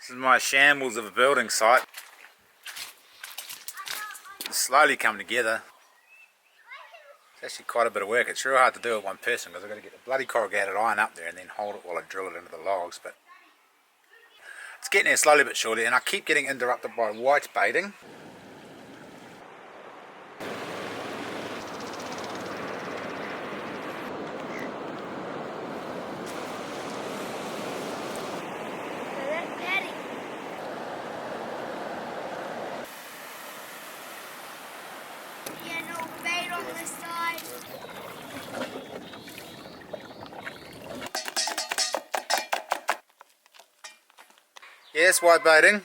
This is my shambles of a building site. It's slowly coming together. It's actually quite a bit of work. It's real hard to do it one person because I've got to get the bloody corrugated iron up there and then hold it while I drill it into the logs. But it's getting there slowly but surely, and I keep getting interrupted by white baiting. Yes, white baiting.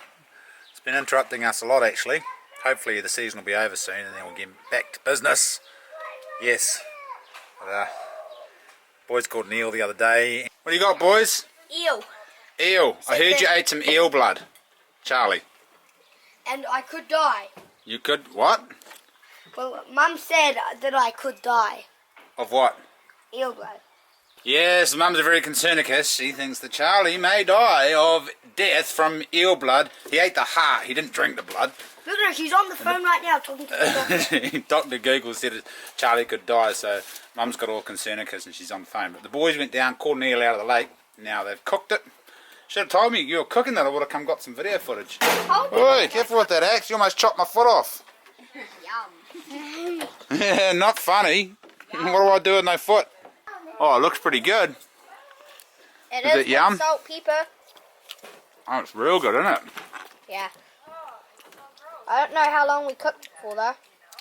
It's been interrupting us a lot actually. Hopefully the season will be over soon and then we'll get back to business. Yes. But, boys called Neil the other day. What do you got, boys? Eel. Eel. I heard you ate some eel blood, Charlie. And I could die. You could what? Well, Mum said that I could die. Of what? Eel blood. Yes, Mum's a very concernicus. She thinks that Charlie may die of death from eel blood. He ate the heart, he didn't drink the blood. Look at her, she's on the phone right now talking to the doctor. Dr. Google said that Charlie could die, so Mum's got all concernicus and she's on the phone. But the boys went down, caught an eel out of the lake. Now they've cooked it. Should have told me you were cooking that, I would have come got some video footage. Oi, careful with that axe, you almost chopped my foot off. Yum. Yeah, not funny. What do I do with my foot? Oh, it looks pretty good. Is it yum? Salt, pepper. Oh, it's real good, isn't it? Yeah. I don't know how long we cooked it for though.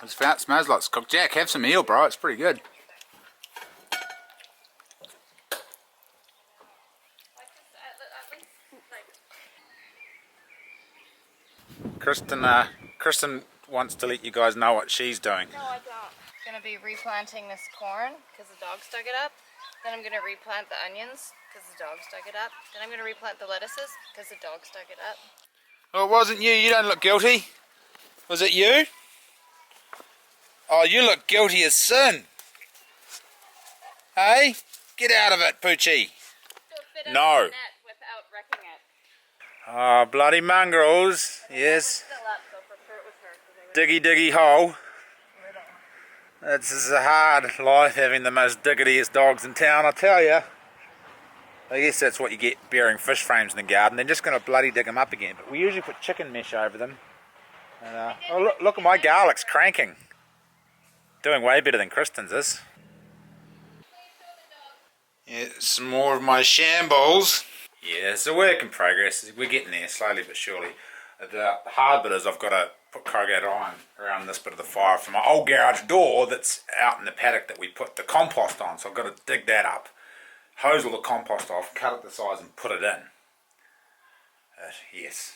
It smells like it's cooked. Jack, have some eel, bro. It's pretty good. Kristen wants to let you guys know what she's doing. No, I don't. I'm going to be replanting this corn because the dogs dug it up. Then I'm going to replant the onions because the dogs dug it up. Then I'm going to replant the lettuces because the dogs dug it up. Oh, it wasn't you. You don't look guilty. Was it you? Oh, you look guilty as sin. Hey? Get out of it, Poochie. No. Without wrecking it. Oh, bloody mongrels. Yes. Diggy diggy hole. This is a hard life having the most diggitiest dogs in town, I tell you. I guess that's what you get burying fish frames in the garden. They're just going to bloody dig them up again. But we usually put chicken mesh over them. And, oh, look at my garlic's cranking. Doing way better than Kristen's is. Yeah, some more of my shambles. Yeah, it's a work in progress. We're getting there slowly but surely. The hard bit is I've got to put corrugated iron around this bit of the fire from my old garage door that's out in the paddock that we put the compost on. So I've got to dig that up, hose all the compost off, cut it to size and put it in. Yes.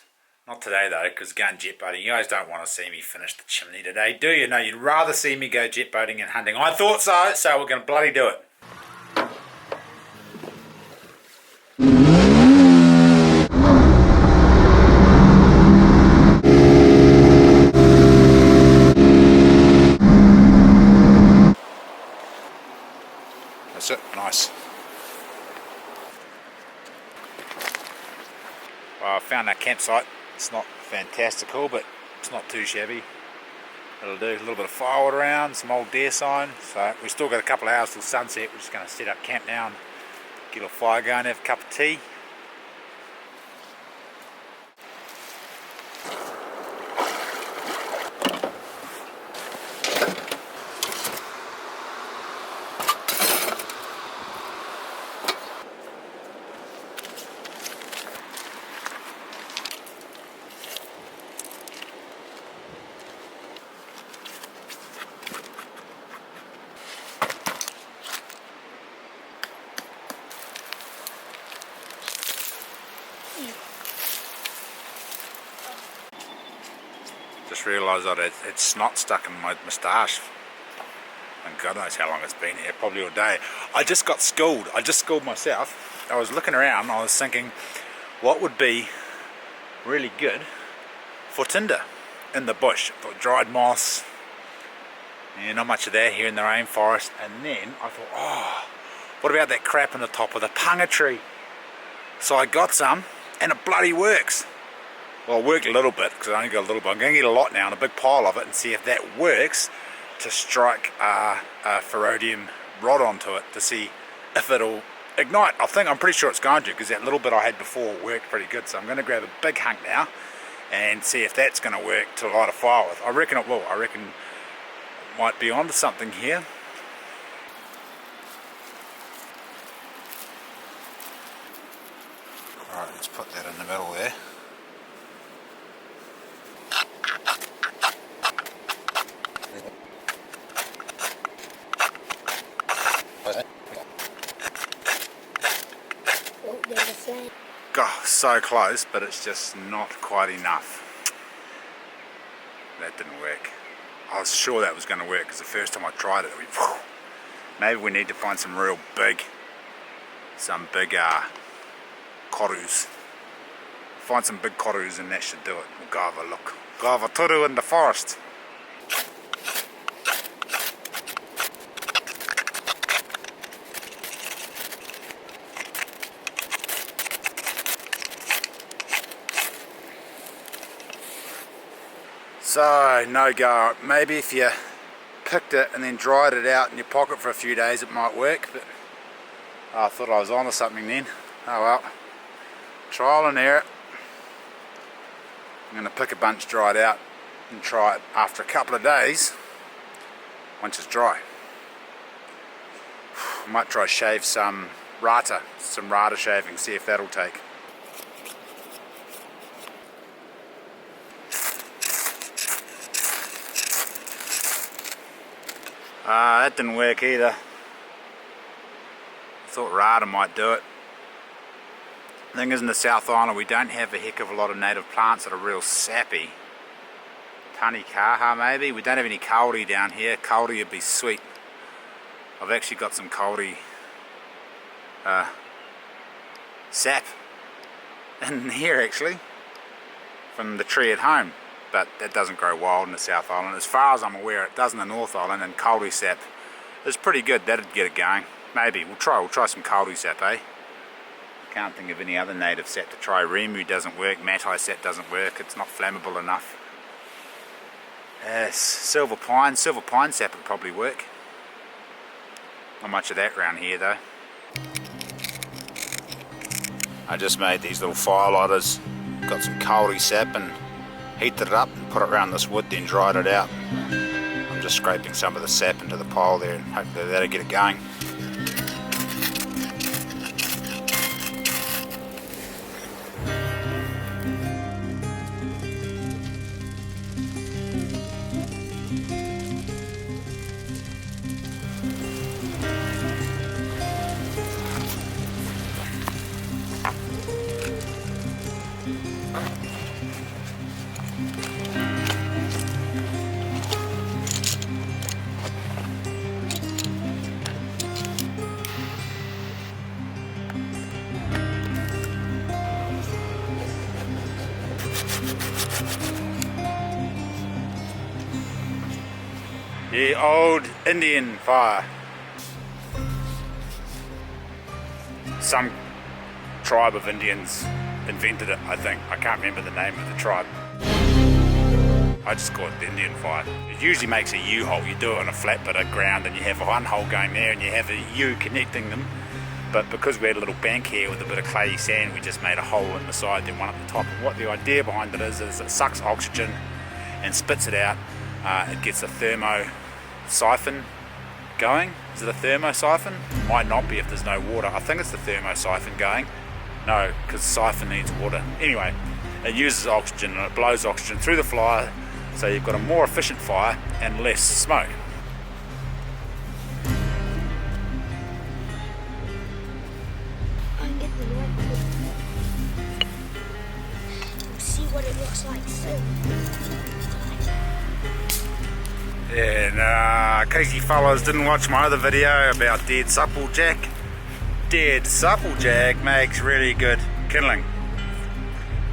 Not today though, because going jet boating, you guys don't want to see me finish the chimney today, do you? No, you'd rather see me go jet boating and hunting. I thought so, so we're going to bloody do it. That's it, nice. Well, I found that campsite. It's not fantastical, but it's not too shabby. It'll do. A little bit of firewood around, some old deer sign. So we've still got a couple of hours till sunset. We're just going to set up camp now and get a little fire going, have a cup of tea. Just realised that it's snot stuck in my moustache. And God knows how long it's been here, probably all day. I just got schooled. I just schooled myself. I was looking around, I was thinking, what would be really good for tinder in the bush? I thought dried moss, yeah, not much of that here in the rainforest. And then I thought, oh, what about that crap in the top of the punga tree? So I got some, and it bloody works. Well, I worked a little bit because I only got a little bit. I'm going to get a lot now and a big pile of it and see if that works to strike a ferrodium rod onto it to see if it'll ignite. I'm pretty sure it's going to, because that little bit I had before worked pretty good. So I'm going to grab a big hunk now and see if that's going to work to light a fire with. I reckon it will. I reckon it might be onto something here. Alright, let's put that in the middle there. God, so close, but it's just not quite enough. That didn't work. I was sure that was going to work because the first time I tried it, maybe we need to find some real big, korus. Find some big korus and that should do it. We'll go have a look. Go have a turu in the forest. So, no go. Maybe if you picked it and then dried it out in your pocket for a few days it might work, but I thought I was onto something then. Oh well. Trial and error. I'm going to pick a bunch dried out and try it after a couple of days once it's dry. I might try shave some rata shaving, see if that'll take. That didn't work either. I thought rata might do it. The thing is, in the South Island we don't have a heck of a lot of native plants that are real sappy. Tani kaha maybe. We don't have any kauri down here. Kauri would be sweet. I've actually got some kauri sap in here actually from the tree at home, but that doesn't grow wild in the South Island. As far as I'm aware it does in the North Island, and kauri sap is pretty good. That'd get it going. Maybe we'll try some kauri sap, eh? I can't think of any other native sap to try. Remu doesn't work, matai sap doesn't work, it's not flammable enough. Silver pine sap would probably work. Not much of that around here though. I just made these little fire lighters, got some kauri sap and heated it up and put it around this wood, then dried it out. I'm just scraping some of the sap into the pile there and hopefully that'll get it going. The old Indian fire. Some tribe of Indians invented it, I think. I can't remember the name of the tribe. I just call it the Indian fire. It usually makes a U-hole. You do it on a flat bit of ground and you have one hole going there and you have a U connecting them. But because we had a little bank here with a bit of clayey sand, we just made a hole in the side, then one at the top. And what the idea behind it is it sucks oxygen and spits it out. It gets a thermo siphon going. Is it a thermo siphon? Might not be if there's no water. I think it's the thermo siphon going. No, because siphon needs water. Anyway, it uses oxygen and it blows oxygen through the fire, so you've got a more efficient fire and less smoke. See what it looks like soon. Yeah, in case you fellas didn't watch my other video about dead supplejack, dead supplejack makes really good kindling.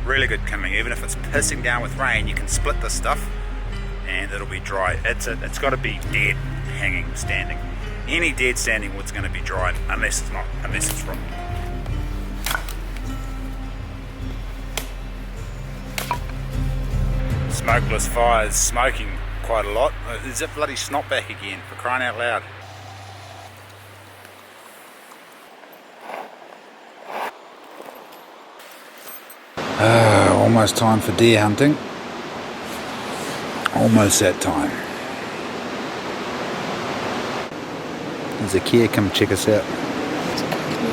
Really good kindling. Even if it's pissing down with rain, you can split this stuff and it'll be dry. It's got to be dead, hanging, standing. Any dead standing wood's going to be dried unless it's rotten. Smokeless fire is smoking quite a lot. Is that bloody snot back again, for crying out loud? Almost time for deer hunting. Almost that time. There's a Kia, come check us out.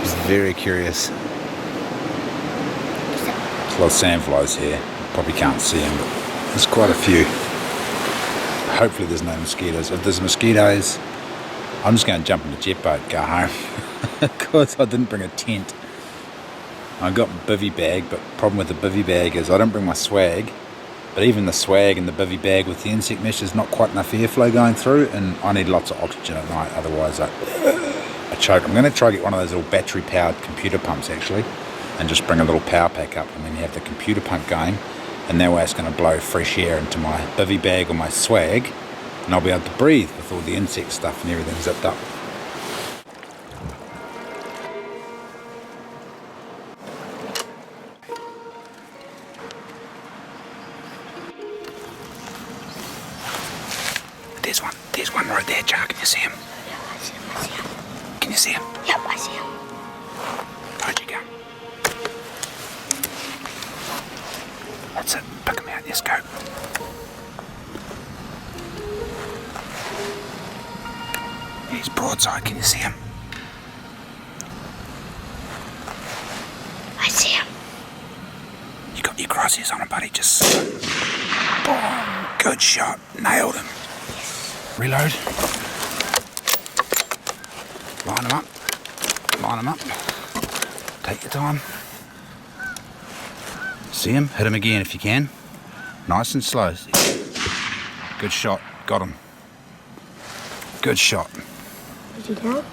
He's very curious. There's a lot of sandflies here. Probably can't see them, but there's quite a few. Hopefully there's no mosquitoes. If there's mosquitoes, I'm just going to jump in the jet boat, go home. Because I didn't bring a tent. I got a bivvy bag, but the problem with the bivvy bag is I don't bring my swag. But even the swag and the bivvy bag with the insect mesh is not quite enough airflow going through, and I need lots of oxygen at night, otherwise I choke. I'm going to try to get one of those little battery powered computer pumps actually, and just bring a little power pack up, and then you have the computer pump going, and that way it's going to blow fresh air into my bivvy bag or my swag, and I'll be able to breathe with all the insect stuff and everything zipped up. There's one right there, Jar. Can you see him? Yeah, I see him. Can you see him? Yep, I see him. Where'd you go? That's it. Pick him out. Yes, go. He's broadside. Can you see him? I see him. You got your crosshairs on him, buddy. Just boom. Good shot. Nailed him. Reload. Line him up. Line him up. Take your time. See him? Hit him again if you can. Nice and slow. Good shot. Got him. Good shot. Is he down?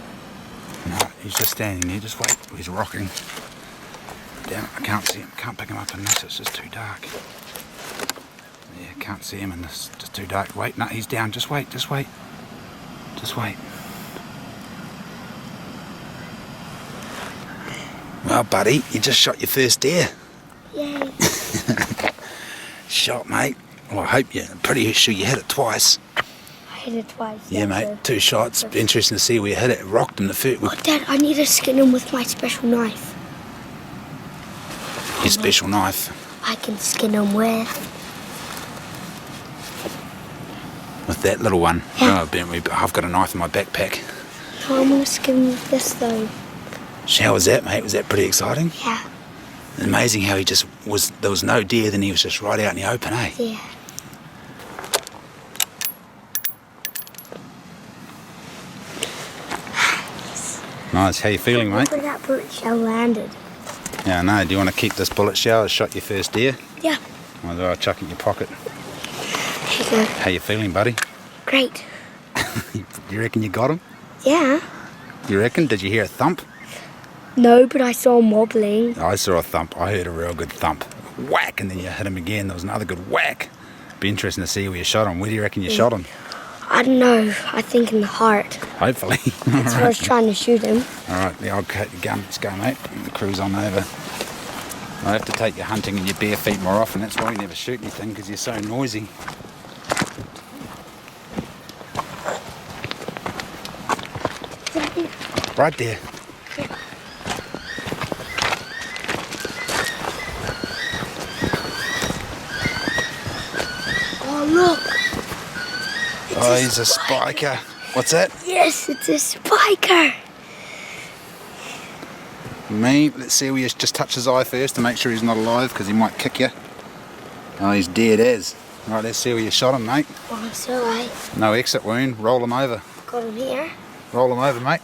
No, he's just standing there. Just wait. He's rocking. Damn it, I can't see him. Can't pick him up in this. It's just too dark. Yeah, can't see him in this. Just too dark. Wait, no, he's down. Just wait. Just wait. Just wait. Well, buddy, you just shot your first deer. Yay. Shot, mate. Well, I hope you. Pretty sure you hit it twice. I hit it twice. Yeah, mate. 2 shots. Interesting to see where you hit it. It rocked him the first. Oh, Dad, I need to skin him with my special knife. Your special knife. I can skin him with. With that little one. Yeah. Oh, I've got a knife in my backpack. No, I'm gonna skin him with this though. How was that, mate? Was that pretty exciting? Yeah. Amazing how he just was. There was no deer, then he was just right out in the open, eh? Yeah. Nice. How you feeling, mate? Look where that bullet shell landed. Yeah, I know. Do you want to keep this bullet shell? Shot your first deer? Yeah. Might as well chuck it in your pocket. There you go. How you feeling, buddy? Great. You reckon you got him? Yeah. You reckon? Did you hear a thump? No, but I saw him wobbling. I saw a thump. I heard a real good thump. Whack! And then you hit him again. There was another good whack. Be interesting to see where you shot him. Where do you reckon you shot him? I don't know. I think in the heart. Hopefully. That's where I was trying to shoot him. Alright, yeah, I'll cut your gun. Let's go, mate. The crew's on over. I have to take you hunting in your bare feet more often. That's why you never shoot anything, because you're so noisy. Right there. Oh, look. Oh, he's a spiker. What's that? Yes, it's a spiker. Let's see where you just touch his eye first to make sure he's not alive, because he might kick you. Oh, he's dead as. Right, let's see where you shot him, mate. Oh, so I No exit wound. Roll him over. got him here. Roll him over, mate.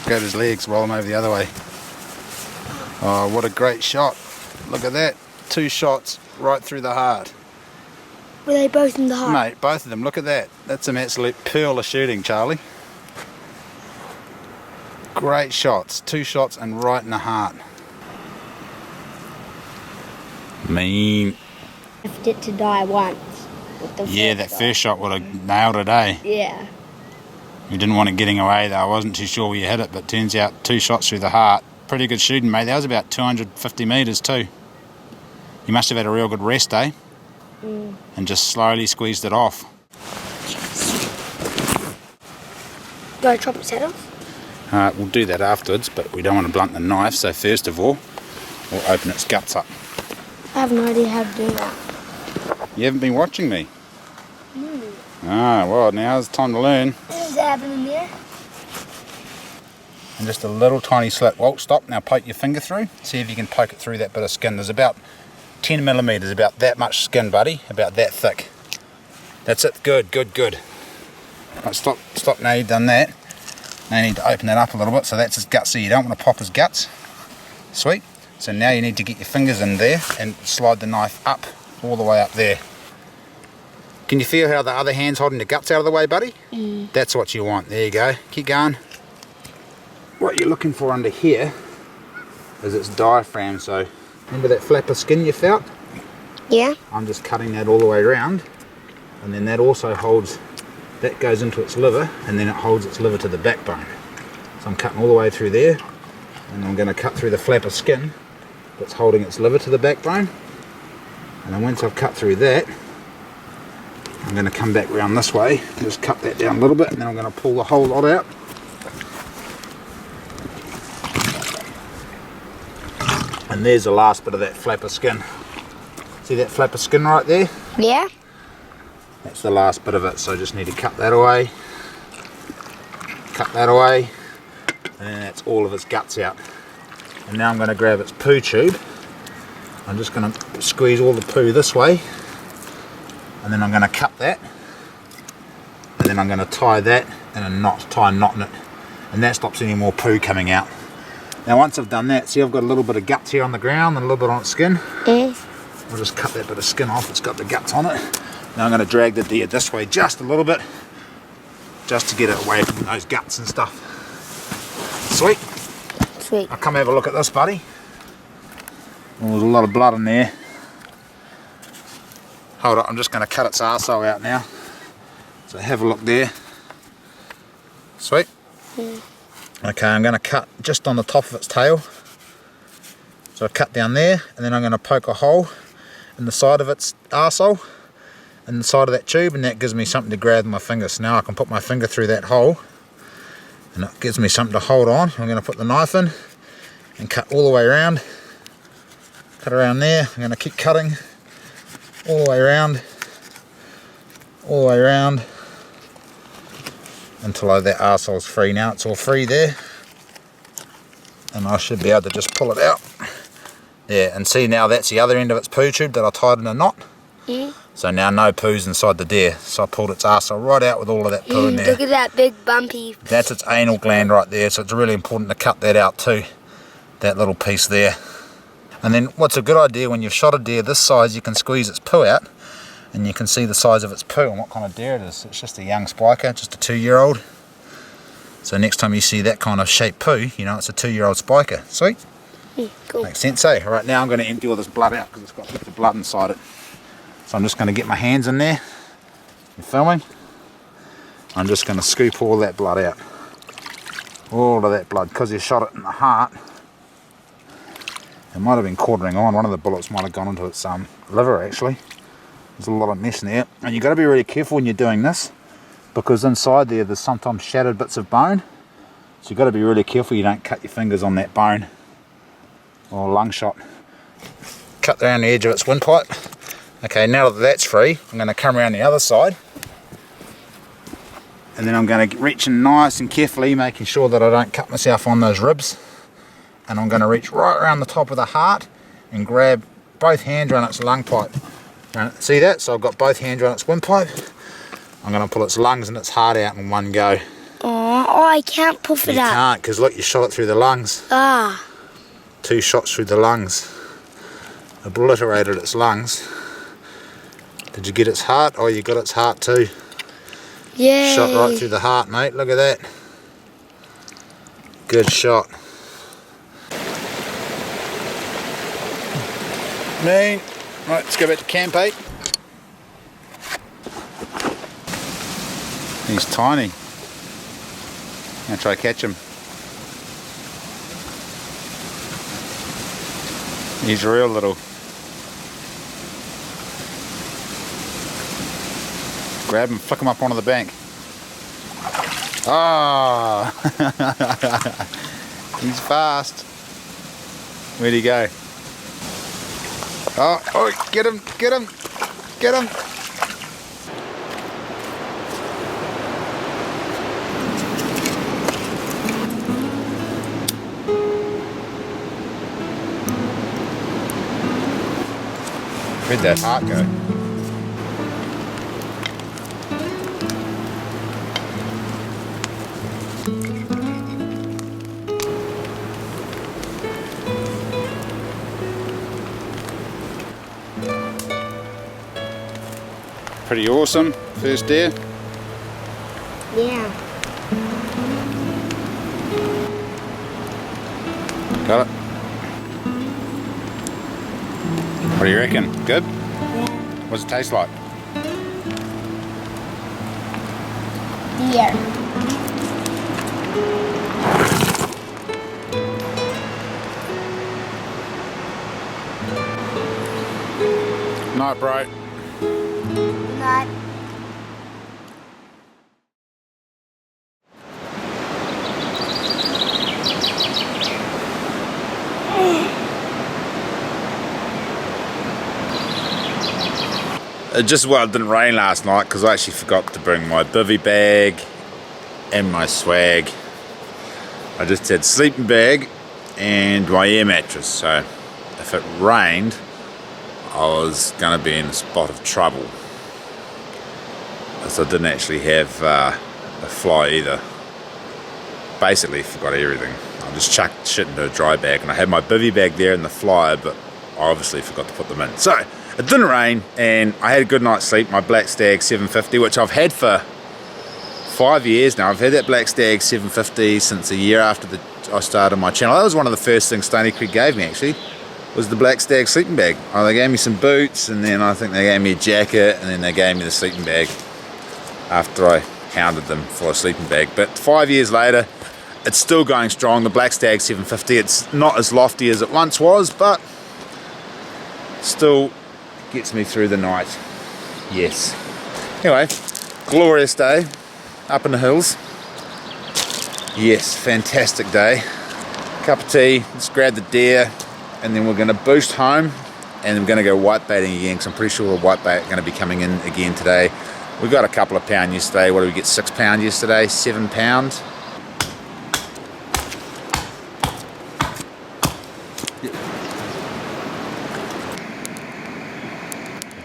Grab his legs, roll him over the other way. Oh, what a great shot. Look at that. 2 shots right through the heart. Were they both in the heart? Mate, both of them. Look at that. That's some absolute pearl of shooting, Charlie. Great shots. 2 shots and right in the heart. Mean. Left it to die once. With the Yeah, that first shot would have nailed it, eh? Yeah. You didn't want it getting away, though. I wasn't too sure where you hit it, but turns out 2 shots through the heart. Pretty good shooting, mate. That was about 250 metres, too. You must have had a real good rest, eh? And just slowly squeezed it off. Do I chop its head off? We'll do that afterwards, but we don't want to blunt the knife, so first of all, we'll open its guts up. I have no idea how to do that. You haven't been watching me? No. Ah, well, now's the time to learn. What is happening there? And just a little tiny slit. Well, stop. Now poke your finger through. See if you can poke it through that bit of skin. There's about 10 millimetres, about that much skin, buddy. About that thick. That's it. Good, good, good. Right, stop now you've done that. Now you need to open that up a little bit. So that's his guts. So you don't want to pop his guts. Sweet. So now you need to get your fingers in there and slide the knife up, all the way up there. Can you feel how the other hand's holding the guts out of the way, buddy? That's what you want. There you go. Keep going. What you're looking for under here is its diaphragm. So remember that flap of skin you felt? Yeah. I'm just cutting that all the way around, and then that also holds, that goes into its liver, and then it holds its liver to the backbone. So I'm cutting all the way through there, and I'm going to cut through the flap of skin that's holding its liver to the backbone. And then once I've cut through that, I'm going to come back round this way, just cut that down a little bit, and then I'm going to pull the whole lot out. And there's the last bit of that flap of skin. See that flap of skin right there? Yeah. That's the last bit of it, so I just need to cut that away. Cut that away. And that's all of its guts out. And now I'm going to grab its poo tube. I'm just going to squeeze all the poo this way. And then I'm going to cut that. And then I'm going to tie that in a knot, tie a knot in it. And that stops any more poo coming out. Now once I've done that, see I've got a little bit of guts here on the ground and a little bit on its skin. I'll just cut that bit of skin off, it's got the guts on it. Now I'm going to drag the deer this way just a little bit, just to get it away from those guts and stuff. Sweet. Sweet. I'll come have a look at this, buddy. Oh, there's a lot of blood in there. Hold on, I'm just going to cut its arsehole out now. So have a look there. Sweet. Okay, I'm going to cut just on the top of its tail. So I cut down there, and then I'm going to poke a hole in the side of its arsehole, in the side of that tube, and that gives me something to grab with my finger. So now I can put my finger through that hole, and it gives me something to hold on. I'm going to put the knife in and cut all the way around. Cut around there. I'm going to keep cutting all the way around, all the way around, until that arsehole's free. Now it's all free there, and I should be able to just pull it out. Yeah, and see now that's the other end of its poo tube that I tied in a knot. So now no poo's inside the deer. So I pulled its arsehole right out with all of that poo in there. Look at that big bumpy. That's its anal gland right there, so it's really important to cut that out too. That little piece there. And then what's a good idea, when you've shot a deer this size, you can squeeze its poo out, and you can see the size of its poo and what kind of deer it is. It's just a young spiker, just a 2-year-old. So next time you see that kind of shaped poo, you know it's a 2-year-old spiker. Sweet? Cool. Makes sense, eh? Alright, now I'm going to empty all this blood out because it's got bits of blood inside it. So I'm just going to get my hands in there. You filming? I'm just going to scoop all that blood out. All of that blood, because you shot it in the heart. It might have been quartering on. One of the bullets might have gone into its liver actually. There's a lot of mesh in there. And you've got to be really careful when you're doing this, because inside there's sometimes shattered bits of bone. So you've got to be really careful you don't cut your fingers on that bone or lung shot. Cut around the edge of its windpipe. Okay, now that that's free, I'm going to come around the other side. And then I'm going to reach in nice and carefully, making sure that I don't cut myself on those ribs. And I'm going to reach right around the top of the heart and grab both hands around its lung pipe. See that? So I've got both hands around its windpipe. I'm going to pull its lungs and its heart out in one go. Oh, I can't puff it up. You can't, because look, you shot it through the lungs. 2 shots through the lungs. Obliterated its lungs. Did you get its heart? Oh, you got its heart too. Yeah. Shot right through the heart, mate. Look at that. Good shot. Mean. Right, let's go back to camp, 8. He's tiny. I'm going to try to catch him. He's real little. Grab him, flick him up onto the bank. Ah, oh. He's fast. Where'd he go? Oh, oh, get him, get him, get him. Where'd that heart go? Pretty awesome, first deer. Yeah. Got it. What do you reckon? Good? Yeah. What's it taste like? Deer. Night, bro. Not. Just well, it didn't rain last night because I actually forgot to bring my bivvy bag and my swag. I just had sleeping bag and my air mattress, so if it rained I was going to be in a spot of trouble. So I didn't actually have a fly either. Basically forgot everything. I just chucked shit into a dry bag, and I had my bivvy bag there in the flyer, but I obviously forgot to put them in. So it didn't rain and I had a good night's sleep. My Black Stag 750, which I've had for 5 years now. I've had that Black Stag 750 since a year after I started my channel. That was one of the first things Stony Creek gave me, actually, was the Black Stag sleeping bag. Oh, they gave me some boots, and then I think they gave me a jacket, and then they gave me the sleeping bag after I hounded them for a sleeping bag. But 5 years later, it's still going strong. The Black Stag 750, it's not as lofty as it once was, but still gets me through the night. Yes. Anyway, glorious day up in the hills. Yes, fantastic day. Cup of tea, let's grab the deer, and then we're going to boost home, and we're going to go whitebaiting again, because I'm pretty sure the whitebait are going to be coming in again today. We got a couple of pound yesterday. What did we get? 6 pound yesterday, 7 pound.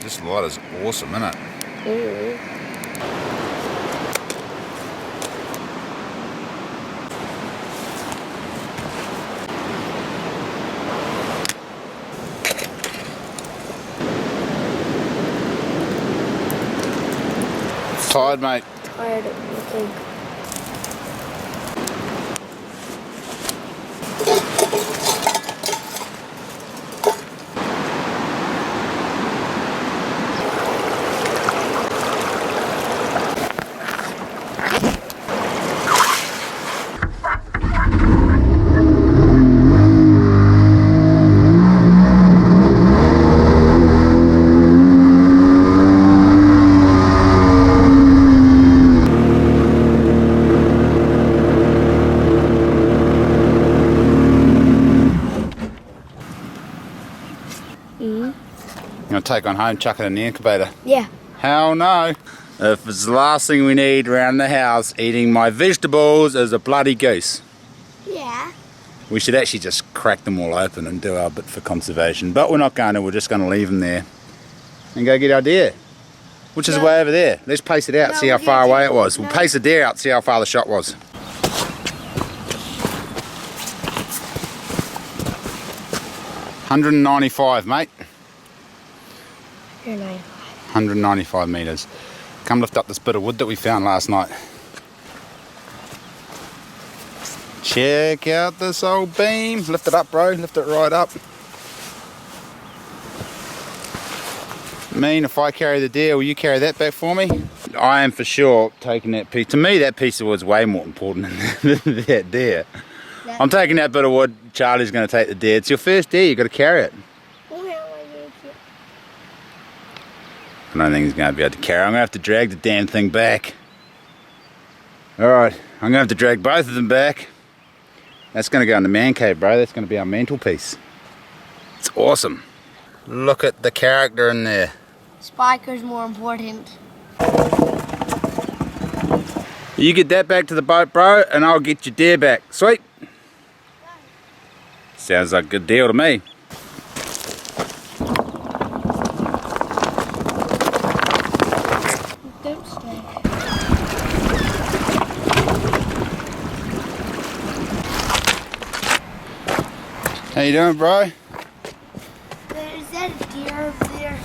This light is awesome, isn't it? Mm. Tired, mate. Tired of looking. You want to take on home, chuck it in the incubator? Yeah. Hell no. If it's the last thing we need around the house, eating my vegetables is a bloody goose. Yeah. We should actually just crack them all open and do our bit for conservation, but we're not going to. We're just going to leave them there and go get our deer, which is way over there. Let's pace it out, see how far away it was. We'll pace the deer out, see how far the shot was. $195, mate. 195 metres. Come lift up this bit of wood that we found last night. Check out this old beam. Lift it up, bro. Lift it right up. Mean, if I carry the deer, will you carry that back for me? I am for sure taking that piece. To me, that piece of wood's way more important than that deer. I'm taking that bit of wood. Charlie's going to take the deer. It's your first deer. You've got to carry it. I don't think he's going to be able to carry. I'm going to have to drag the damn thing back. Alright, I'm going to have to drag both of them back. That's going to go in the man cave, bro. That's going to be our mantelpiece. It's awesome. Look at the character in there. Spiker's more important. You get that back to the boat, bro, and I'll get your deer back. Sweet. Sounds like a good deal to me. Don't stay. How you doing, bro? Is that a deer over there?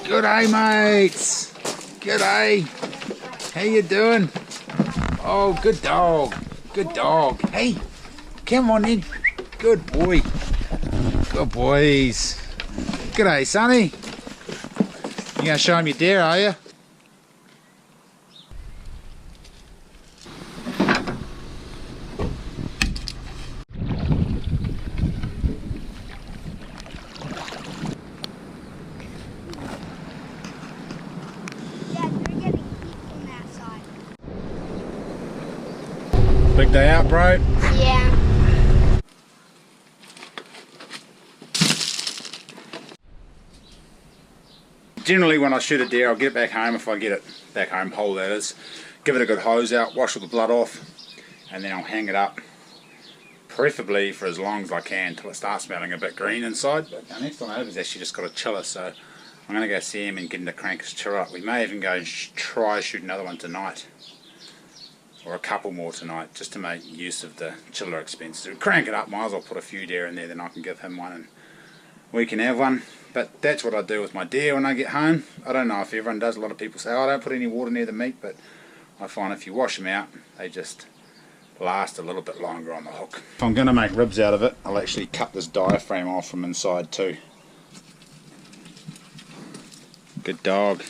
G'day, mates. G'day. How you doing? Oh, good dog. Good dog. Hey, come on in. Good boy. Good boys. G'day, Sonny. You gonna show him your deer, are you? Big day out, bro? Yeah. Generally when I shoot a deer, I'll get it back home, if I get it back home whole that is. Give it a good hose out, wash all the blood off, and then I'll hang it up, preferably for as long as I can, until it starts smelling a bit green inside. But our next one over is actually just got a chiller, so I'm going to go see him and get him to crank his chiller up. We may even go and try shoot another one tonight. Or a couple more tonight, just to make use of the chiller expenses. We crank it up, might as well put a few deer in there, then I can give him one and we can have one. But that's what I do with my deer when I get home. I don't know if everyone does. A lot of people say, oh, I don't put any water near the meat, but I find if you wash them out, they just last a little bit longer on the hook. If I'm going to make ribs out of it, I'll actually cut this diaphragm off from inside too. Good dog.